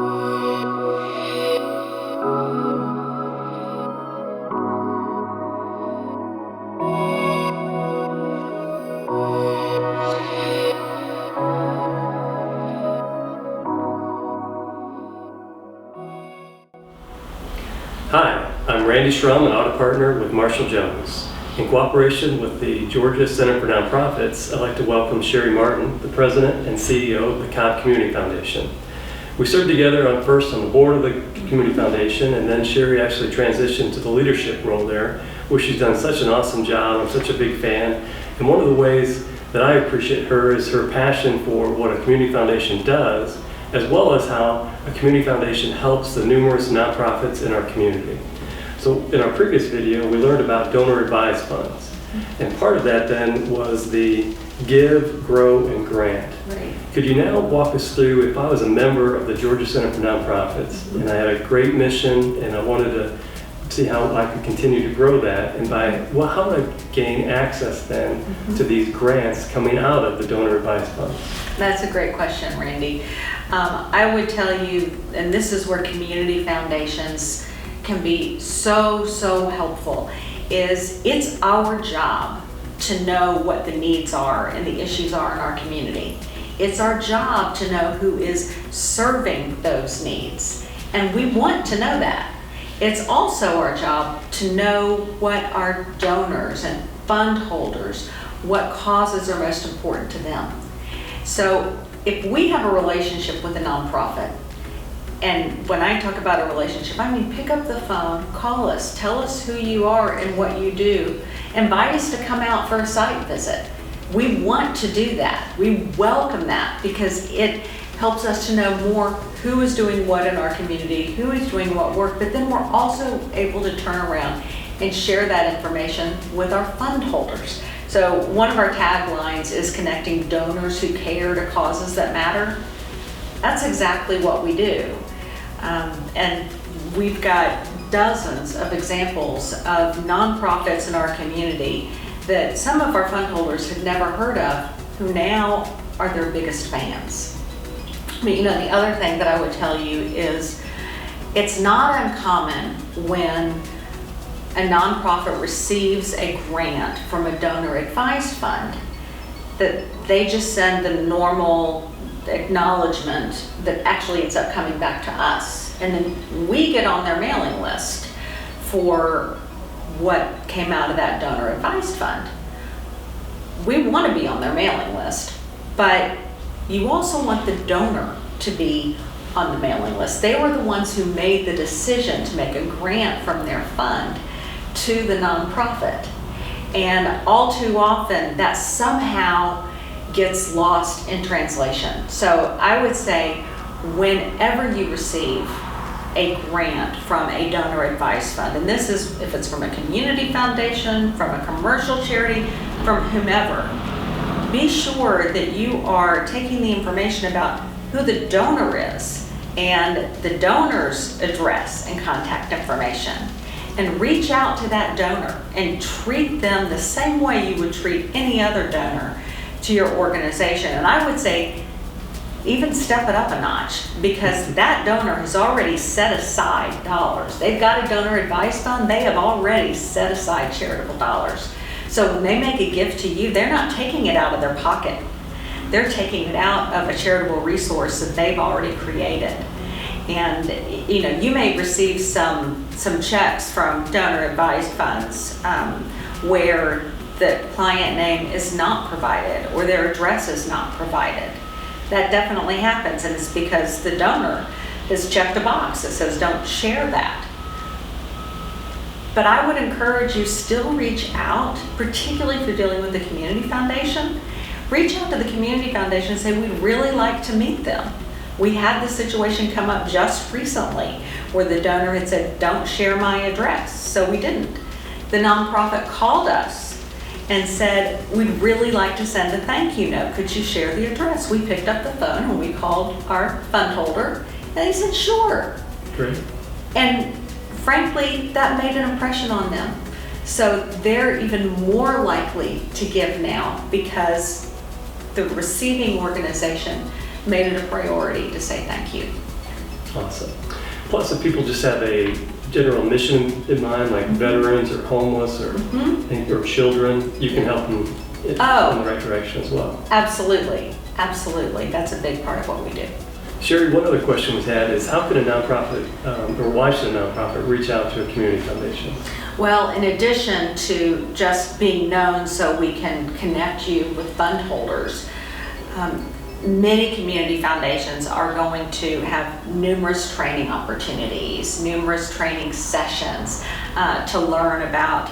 Hi, I'm Randy Schrum, an audit partner with Marshall Jones. In cooperation with the Georgia Center for Nonprofits, I'd like to welcome Sherry Martin, the President and CEO of the Cobb Community Foundation. We served together first on the board of the Community Foundation, and then Sherry actually transitioned to the leadership role there, where she's done such an awesome job. I'm such a big fan. And one of the ways that I appreciate her is her passion for what a community foundation does, as well as how a community foundation helps the numerous nonprofits in our community. So in our previous video, we learned about donor advised funds. And part of that then was the give, grow, and grant. Right. Could you now walk us through, if I was a member of the Georgia Center for Nonprofits and I had a great mission and I wanted to see how I could continue to grow that, and how would I gain access then to these grants coming out of the donor advised funds? That's a great question, Randy. I would tell you, and this is where community foundations can be so helpful, is it's our job to know what the needs are and the issues are in our community. It's our job to know who is serving those needs, and we want to know that. It's also our job to know what our donors and fund holders, what causes are most important to them. So if we have a relationship with a nonprofit, and when I talk about a relationship, I mean pick up the phone, call us, tell us who you are and what you do, invite us to come out for a site visit. We want to do that. We welcome that because it helps us to know more who is doing what in our community, who is doing what work, but then we're also able to turn around and share that information with our fund holders. So one of our taglines is connecting donors who care to causes that matter. That's exactly what we do. And we've got dozens of examples of nonprofits in our community that some of our fund holders had never heard of, who now are their biggest fans. I mean, the other thing that I would tell you is it's not uncommon when a nonprofit receives a grant from a donor advised fund that they just send the normal acknowledgement that actually ends up coming back to us. And then we get on their mailing list for what came out of that donor advised fund. We want to be on their mailing list, but you also want the donor to be on the mailing list. They were the ones who made the decision to make a grant from their fund to the nonprofit. And all too often that somehow gets lost in translation. So I would say whenever you receive a grant from a donor advised fund, and this is if it's from a community foundation, from a commercial charity, from whomever, be sure that you are taking the information about who the donor is and the donor's address and contact information, and reach out to that donor and treat them the same way you would treat any other donor to your organization. And I would say even step it up a notch, because that donor has already set aside dollars. They've got a donor advised fund, they have already set aside charitable dollars. So when they make a gift to you, they're not taking it out of their pocket. They're taking it out of a charitable resource that they've already created. And you may receive some checks from donor advised funds where the client name is not provided or their address is not provided. That definitely happens, and it's because the donor has checked a box that says don't share that. But I would encourage you still reach out, particularly if you're dealing with the community foundation. Reach out to the community foundation and say, we'd really like to meet them. We had this situation come up just recently where the donor had said, don't share my address. So we didn't. The nonprofit called us and said, we'd really like to send a thank you note. Could you share the address? We picked up the phone and we called our fund holder and he said, sure. Great. And frankly, that made an impression on them. So they're even more likely to give now because the receiving organization made it a priority to say thank you. Awesome. Plus, if people just have a general mission in mind, like veterans or homeless or children, you can help them in the right direction as well. Absolutely. Absolutely. That's a big part of what we do. Sherry, one other question we've had is how could a nonprofit, or why should a nonprofit reach out to a community foundation? Well, in addition to just being known so we can connect you with fund holders, many community foundations are going to have numerous training opportunities, numerous training sessions to learn about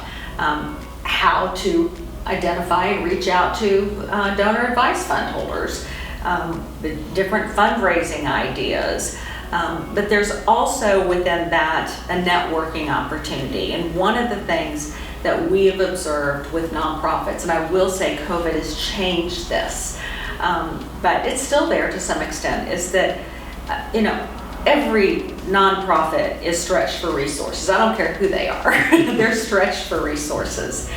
how to identify and reach out to donor advised fund holders, the different fundraising ideas. But there's also within that a networking opportunity. And one of the things that we have observed with nonprofits, and I will say COVID has changed this, but it's still there to some extent, is that, every nonprofit is stretched for resources. I don't care who they are. They're stretched for resources.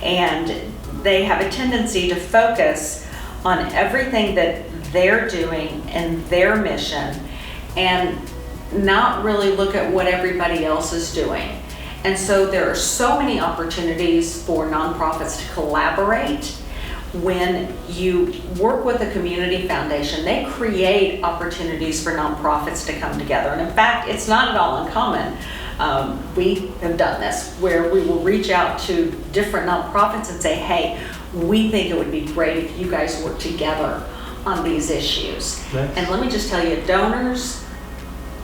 And they have a tendency to focus on everything that they're doing and their mission and not really look at what everybody else is doing. And so there are so many opportunities for nonprofits to collaborate. When you work with a community foundation, they create opportunities for nonprofits to come together. And in fact, it's not at all uncommon. We have done this where we will reach out to different nonprofits and say, hey, we think it would be great if you guys work together on these issues. Nice. And let me just tell you, donors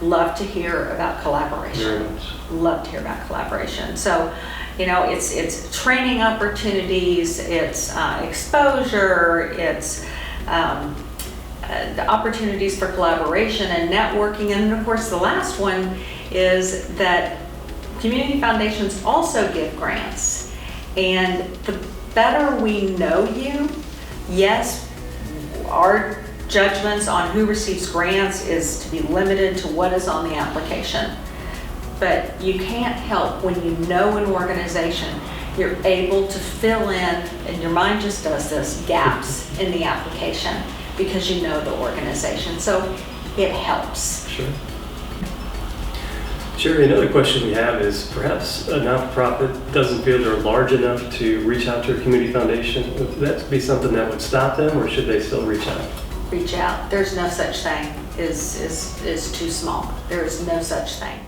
love to hear about collaboration. Very much. Love to hear about collaboration. So, it's training opportunities, it's exposure, it's the opportunities for collaboration and networking. And of course, the last one is that community foundations also give grants. And the better we know you, yes, our judgments on who receives grants is to be limited to what is on the application. But you can't help when you know an organization, you're able to fill in, and your mind just does this, gaps in the application because you know the organization. So it helps. Sure. Sherry, another question we have is perhaps a nonprofit doesn't feel they're large enough to reach out to a community foundation. Would that be something that would stop them, or should they still reach out? Reach out. There's no such thing is too small. There is no such thing.